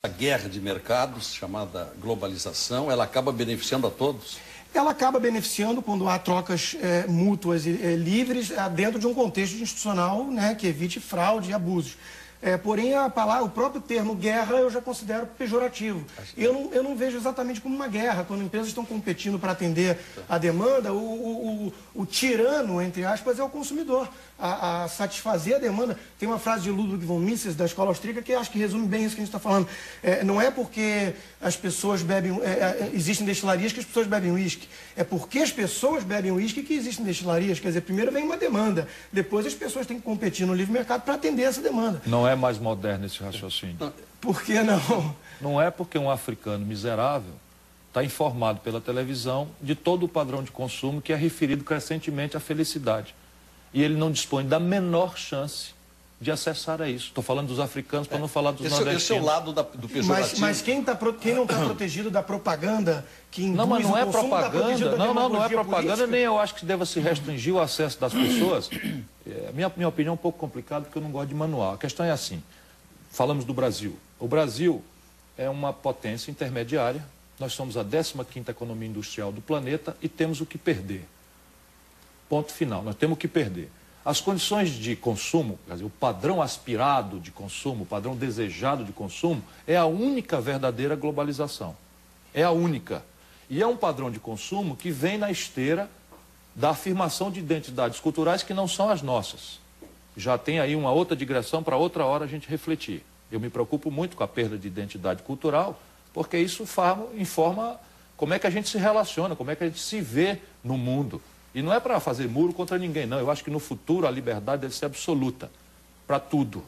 A guerra de mercados, chamada globalização, ela acaba beneficiando a todos? Ela acaba beneficiando quando há trocas mútuas e livres dentro de um contexto institucional, né, que evite fraude e abusos. Porém, o próprio termo guerra eu já considero pejorativo. Eu não vejo exatamente como uma guerra. Quando empresas estão competindo para atender a demanda, o tirano, entre aspas, é o consumidor. A satisfazer a demanda. Tem uma frase de Ludwig von Mises, da escola austríaca, que acho que resume bem isso que a gente está falando. Não é porque as pessoas bebem... existem destilarias que as pessoas bebem uísque. É porque as pessoas bebem uísque que existem destilarias. Quer dizer, primeiro vem uma demanda. Depois as pessoas têm que competir no livre mercado para atender essa demanda. Não é mais moderno esse raciocínio. Por que não? Não é porque um africano miserável está informado pela televisão de todo o padrão de consumo que é referido crescentemente à felicidade. E ele não dispõe da menor chance de acessar a isso. Estou falando dos africanos para não falar dos nordestinos. Esse é o lado do pejorativo. Mas quem não está protegido da propaganda que induz mas não é o consumo, propaganda. Não é propaganda, política. nem eu acho que deva se restringir o acesso das pessoas. Minha opinião é um pouco complicada porque eu não gosto de manual. A questão é assim, falamos do Brasil. O Brasil é uma potência intermediária, nós somos a 15ª economia industrial do planeta e temos o que perder. Ponto final, nós temos o que perder. As condições de consumo, quer dizer, o padrão aspirado de consumo, o padrão desejado de consumo, é a única verdadeira globalização. É a única. E é um padrão de consumo que vem na esteira da afirmação de identidades culturais que não são as nossas. Já tem aí uma outra digressão para outra hora a gente refletir. Eu me preocupo muito com a perda de identidade cultural, porque isso informa como é que a gente se relaciona, como é que a gente se vê no mundo. E não é para fazer muro contra ninguém, não. Eu acho que no futuro a liberdade deve ser absoluta, para tudo.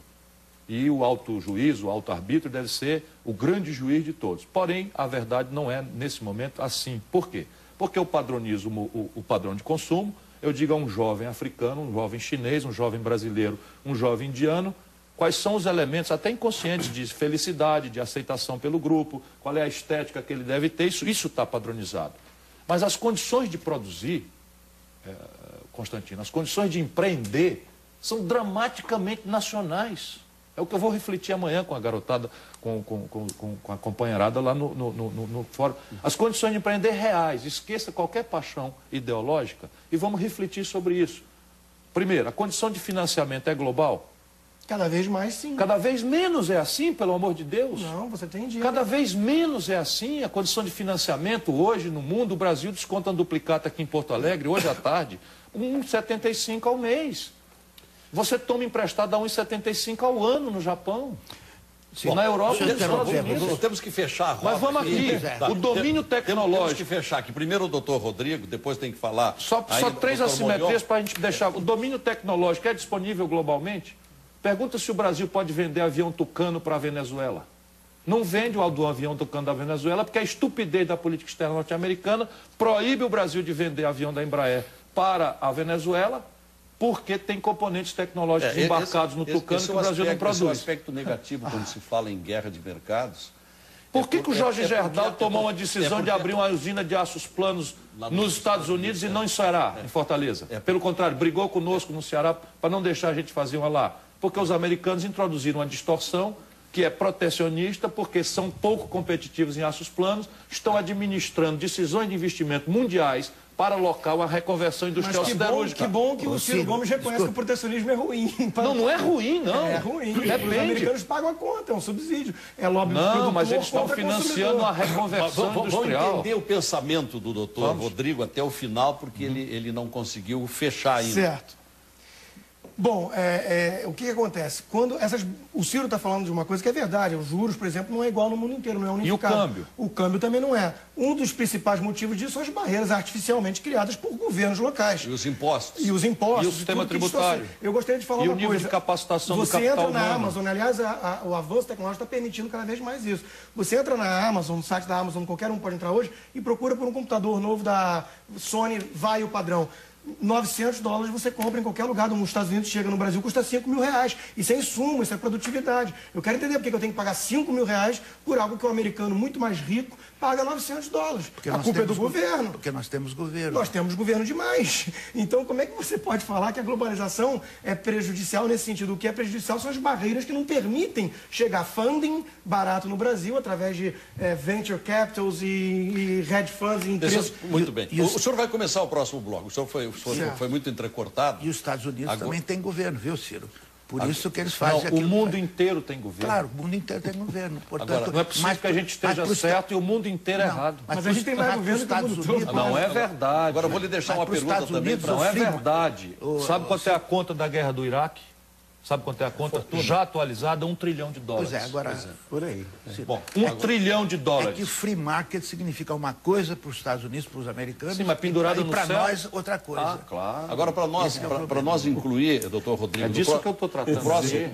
E o auto-juízo, o auto-arbítrio deve ser o grande juiz de todos. Porém, a verdade não é, nesse momento, assim. Por quê? Porque eu padronizo o padrão de consumo, eu digo a um jovem africano, um jovem chinês, um jovem brasileiro, um jovem indiano, quais são os elementos, até inconscientes, de felicidade, de aceitação pelo grupo, qual é a estética que ele deve ter, isso está padronizado. Mas as condições de produzir, Constantino, as condições de empreender são dramaticamente nacionais. É o que eu vou refletir amanhã com a garotada, com a companheirada lá no fórum. As condições de empreender reais, esqueça qualquer paixão ideológica e vamos refletir sobre isso. Primeiro, a condição de financiamento é global? Cada vez mais, sim. Cada vez menos é assim, pelo amor de Deus? Não, você tem dinheiro. Cada vez menos é assim. A condição de financiamento hoje no mundo, o Brasil desconta um duplicata aqui em Porto Alegre, hoje à tarde, 1,75 ao mês. Você toma emprestado a 1,75 ao ano no Japão. Bom, na Europa, nós temos que fechar a roda. Mas vamos aqui, o domínio tecnológico. Temos que fechar aqui. Primeiro o doutor Rodrigo, depois tem que falar... Só 3 assimetrias para a gente deixar. O domínio tecnológico é disponível globalmente? Pergunta se o Brasil pode vender avião Tucano para a Venezuela. Não vende o avião Tucano da Venezuela porque a estupidez da política externa norte-americana proíbe o Brasil de vender avião da Embraer para a Venezuela porque tem componentes tecnológicos embarcados no Tucano que o Brasil não produz. Esse é um aspecto negativo quando se fala em guerra de mercados. Por que o Jorge Gerdau tomou uma decisão de abrir uma usina de aços planos nos Estados Unidos e não em Ceará, em Fortaleza? Pelo contrário, brigou conosco no Ceará para não deixar a gente fazer uma lá. Porque os americanos introduziram uma distorção que é protecionista, porque são pouco competitivos em aços planos, estão administrando decisões de investimento mundiais para local a reconversão industrial siderúrgica. Que bom que o Ciro Gomes reconhece que o protecionismo é ruim. Não é ruim, não. É ruim. Depende. Os americanos pagam a conta, é um subsídio. É lobby não, mas eles estão financiando a reconversão industrial. Vamos entender o pensamento do doutor Rodrigo até o final, porque ele não conseguiu fechar ainda. Certo. Bom, o que acontece? O Ciro está falando de uma coisa que é verdade. Os juros, por exemplo, não é igual no mundo inteiro, não é unificado. E o câmbio? O câmbio também não é. Um dos principais motivos disso são as barreiras artificialmente criadas por governos locais. E os impostos. E os impostos. E o sistema tributário. Eu gostaria de falar uma coisa. E o nível de capacitação do capital humano. Você entra na humano. Amazon, aliás, o avanço tecnológico está permitindo cada vez mais isso. Você entra na Amazon, no site da Amazon, qualquer um pode entrar hoje, e procura por um computador novo da Sony, vai o padrão. $900 você compra em qualquer lugar dos Estados Unidos, chega no Brasil, custa R$5.000. Isso é insumo, isso é produtividade. Eu quero entender por que eu tenho que pagar R$5.000 por algo que um americano muito mais rico paga $900. A culpa é do governo. Porque nós temos governo. Nós temos governo demais. Então, como é que você pode falar que a globalização é prejudicial nesse sentido? O que é prejudicial são as barreiras que não permitem chegar funding barato no Brasil através de venture capitals e hedge funds e empresas. Muito bem. O senhor vai começar o próximo bloco. O senhor foi muito entrecortado. E os Estados Unidos também têm governo, viu, Ciro? Por isso que eles fazem aquilo. O mundo inteiro tem governo. Claro, o mundo inteiro tem governo. Portanto, agora, não é possível que a gente esteja certo e o mundo inteiro errado. Mas a gente tem mais governo que o mundo todo. Não é verdade. Agora eu vou lhe deixar uma pergunta também. Não é verdade. Sabe quanto é a conta da guerra do Iraque? Sabe quanto é a conta? Já atualizada, $1 trilhão. Pois é, agora... Por aí. Bom, $1 trilhão. É que free market significa uma coisa para os Estados Unidos, para os americanos. Sim, mas pendurado no céu. E para nós, outra coisa. Ah, claro. Agora, para nós incluir, doutor Rodrigo... É disso que eu estou tratando.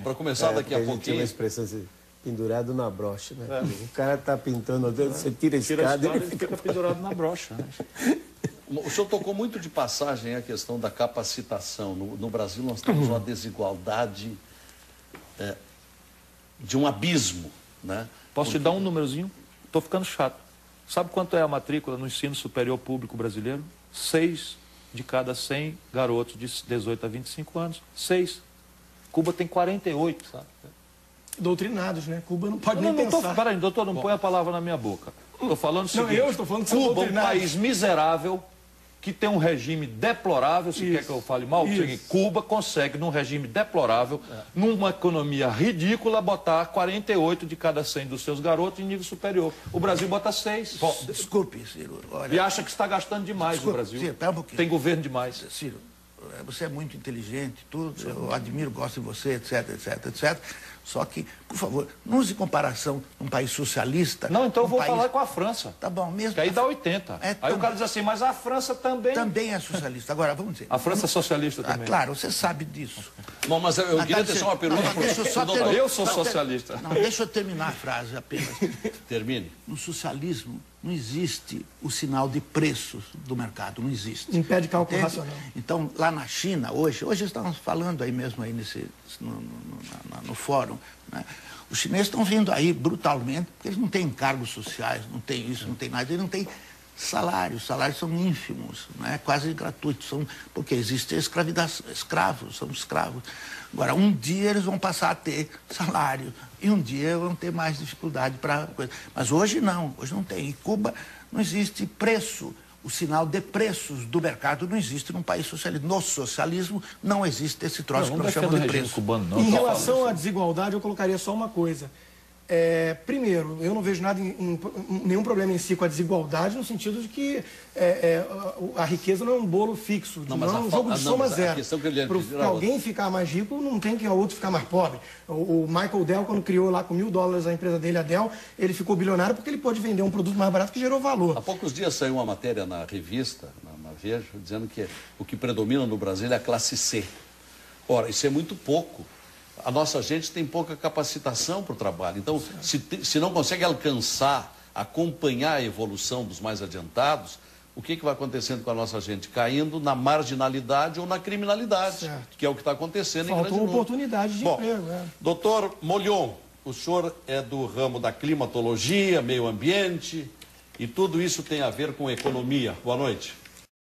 Para começar daqui a pouquinho... Tem uma expressão assim, pendurado na brocha, né? O cara está pintando, você tira a escada e ele fica pendurado na brocha. O senhor tocou muito de passagem a questão da capacitação. No Brasil nós temos uma desigualdade de um abismo, né? Posso te dar um númerozinho? Estou ficando chato. Sabe quanto é a matrícula no ensino superior público brasileiro? 6 de cada 100 garotos de 18 a 25 anos. 6. Cuba tem 48, sabe? Doutrinados, né? Cuba não pode nem pensar. Peraí, doutor, não põe a palavra na minha boca. Estou falando o seguinte. Não, eu estou falando que são Cuba, doutrinados. um país miserável, que tem um regime deplorável, se quer que eu fale mal, Cuba consegue, num regime deplorável, numa economia ridícula, botar 48 de cada 100 dos seus garotos em nível superior. O Brasil bota 6. Bom, desculpe, Ciro. Olha, e acha que está gastando demais o Brasil. Ciro, pera um pouquinho. Tem governo demais. Ciro, você é muito inteligente, tudo, eu admiro, gosto de você, etc, etc, etc. Só que, por favor, não use comparação num país socialista. Não, então eu vou falar com a França. Tá bom, mesmo. Que aí dá 80. Aí o cara diz assim, mas a França também... Também é socialista. Agora, vamos dizer... A França é socialista também. Claro, você sabe disso. Bom, mas eu queria deixar uma pergunta... Eu sou socialista. Não, deixa eu terminar a frase apenas. Termine. No socialismo não existe o sinal de preços do mercado, não existe. Impede cálculo racional. Então, lá na China, hoje estamos falando aí mesmo aí no fórum, né? Os chineses estão vindo aí brutalmente, porque eles não têm encargos sociais, não tem isso, não tem nada, eles não têm salários, salários são ínfimos, né? Quase gratuitos, porque existe escravos, são escravos. Agora, um dia eles vão passar a ter salário e um dia vão ter mais dificuldade para coisa. Mas hoje não tem. Em Cuba não existe preço. O sinal de preços do mercado não existe num país socialista. No socialismo não existe esse troço que nós chamamos de preço. Cubano, não. Em relação à desigualdade, eu colocaria só uma coisa. Primeiro, eu não vejo nenhum problema em si com a desigualdade, no sentido de que a riqueza não é um bolo fixo, não é um jogo de soma zero. Para alguém ficar mais rico, não tem que o outro ficar mais pobre. O Michael Dell, quando criou lá com $1.000 a empresa dele, a Dell, ele ficou bilionário porque ele pôde vender um produto mais barato que gerou valor. Há poucos dias saiu uma matéria na revista, na Veja, dizendo que o que predomina no Brasil é a classe C. Ora, isso é muito pouco. A nossa gente tem pouca capacitação para o trabalho. Então, se não consegue alcançar, acompanhar a evolução dos mais adiantados, o que vai acontecendo com a nossa gente? Caindo na marginalidade ou na criminalidade, que é o que está acontecendo em grande número. Faltou oportunidade de emprego. Doutor Molhon, o senhor é do ramo da climatologia, meio ambiente, e tudo isso tem a ver com economia. Boa noite.